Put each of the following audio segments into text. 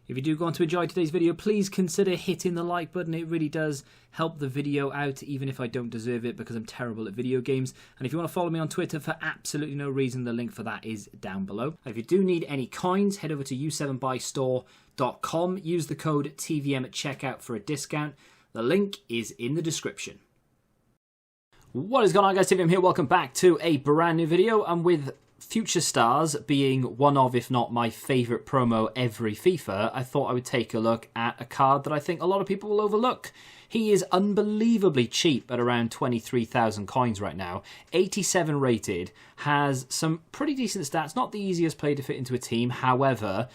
If you do go on to enjoy today's video, please consider hitting the like button. It really does help the video out, even if I don't deserve it because I'm terrible at video games. And if you want to follow me on Twitter for absolutely no reason, the link for that is down below. And if you do need any coins, head over to u7buystore.com. Use the code TVM at checkout for a discount. The link is in the description. What is going on, guys? TVM here. Welcome back to a brand new video. And with Future Stars being one of, if not my favourite promo every FIFA, I thought I would take a look at a card that I think a lot of people will overlook. He is unbelievably cheap at around 23,000 coins right now. 87 rated, has some pretty decent stats, not the easiest player to fit into a team. However,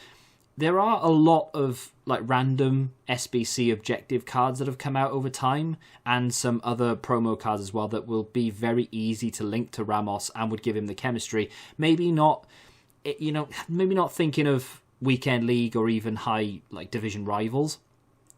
there are a lot of like random SBC objective cards that have come out over time, and some other promo cards as well that will be very easy to link to Ramos and would give him the chemistry. Maybe not, maybe not thinking of weekend league or even high like division rivals,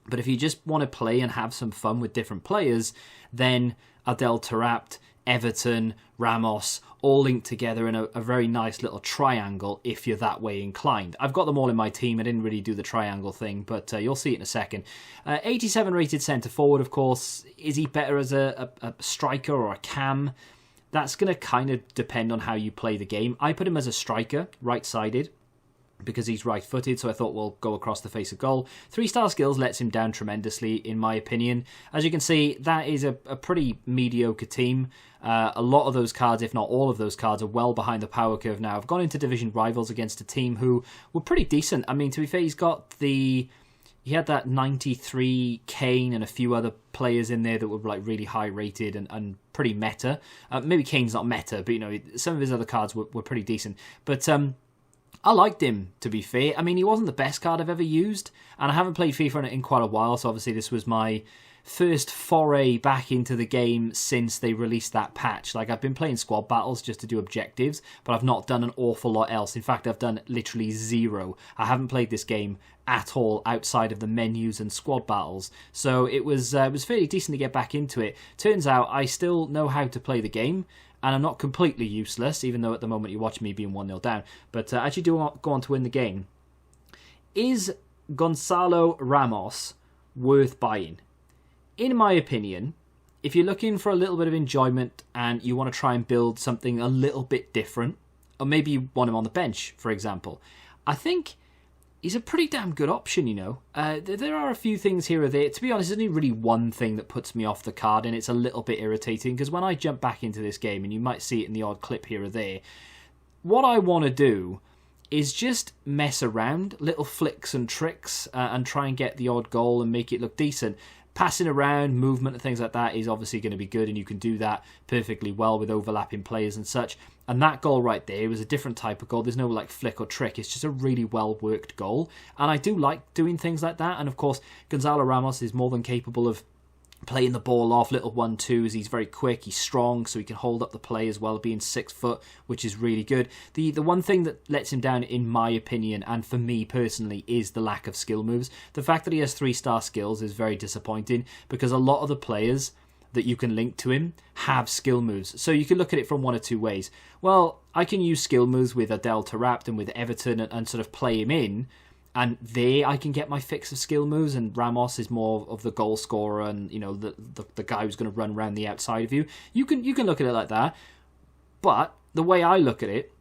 but if you just want to play and have some fun with different players, then Adel Taarabt, Everton, Ramos, all linked together in a very nice little triangle if you're that way inclined. I've got them all in my team. I didn't really do the triangle thing, but you'll see it in a second. 87 rated centre forward, of course. Is he better as a striker or a cam? That's going to kind of depend on how you play the game. I put him as a striker, right-sided, because he's right-footed, so I thought we'll go across the face of goal. 3-star skills lets him down tremendously, in my opinion. As you can see, that is a pretty mediocre team. A lot of those cards, if not all of those cards, are well behind the power curve now. I've gone into division rivals against a team who were pretty decent. I mean, to be fair, he had that 93 Kane and a few other players in there that were like really high rated and pretty meta. Maybe Kane's not meta, but some of his other cards were pretty decent. But I liked him, to be fair. I mean, he wasn't the best card I've ever used, and I haven't played FIFA in quite a while, so obviously this was my first foray back into the game since they released that patch. Like, I've been playing squad battles just to do objectives, but I've not done an awful lot else. In fact, I've done literally zero. I haven't played this game at all outside of the menus and squad battles, so it was fairly decent to get back into it. Turns out I still know how to play the game, and I'm not completely useless, even though at the moment you watch me being 1-0 down. But actually do go on to win the game. Is Gonzalo Ramos worth buying? In my opinion, if you're looking for a little bit of enjoyment and you want to try and build something a little bit different, or maybe you want him on the bench, for example, I think he's a pretty damn good option, There are a few things here or there. To be honest, there's only really one thing that puts me off the card, and it's a little bit irritating, because when I jump back into this game, and you might see it in the odd clip here or there, what I want to do is just mess around, little flicks and tricks, and try and get the odd goal and make it look decent. Passing around, movement and things like that is obviously going to be good, and you can do that perfectly well with overlapping players and such. And that goal right there was a different type of goal. There's no like flick or trick. It's just a really well-worked goal. And I do like doing things like that. And of course, Gonzalo Ramos is more than capable of playing the ball off, little 1-2s. He's very quick, he's strong, so he can hold up the play as well, being 6 foot, which is really good. The one thing that lets him down, in my opinion, and for me personally, is the lack of skill moves. The fact that he has 3-star skills is very disappointing, because a lot of the players that you can link to him have skill moves. So you can look at it from one or two ways. Well, I can use skill moves with Adel Taarabt and with Everton and sort of play him in, and there I can get my fix of skill moves, and Ramos is more of the goal scorer and the guy who's going to run around the outside of you. You can look at it like that, but the way I look at it,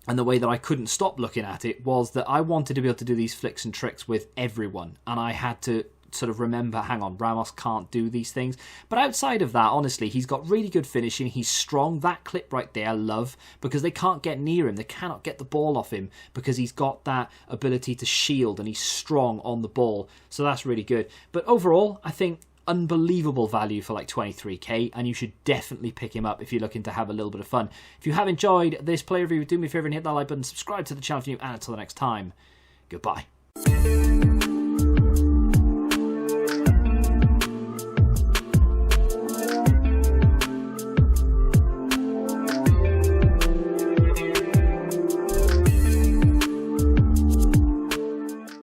and the way that I couldn't stop looking at it, was that I wanted to be able to do these flicks and tricks with everyone, and I had to sort of remember, hang on, Ramos can't do these things. But outside of that, honestly, he's got really good finishing. He's strong. That clip right there I love, because they can't get near him. They cannot get the ball off him because he's got that ability to shield, and he's strong on the ball. So that's really good. But overall, I think unbelievable value for like 23k, and you should definitely pick him up if you're looking to have a little bit of fun. If you have enjoyed this play review, do me a favour and hit that like button, subscribe to the channel if you're new, and until the next time, goodbye.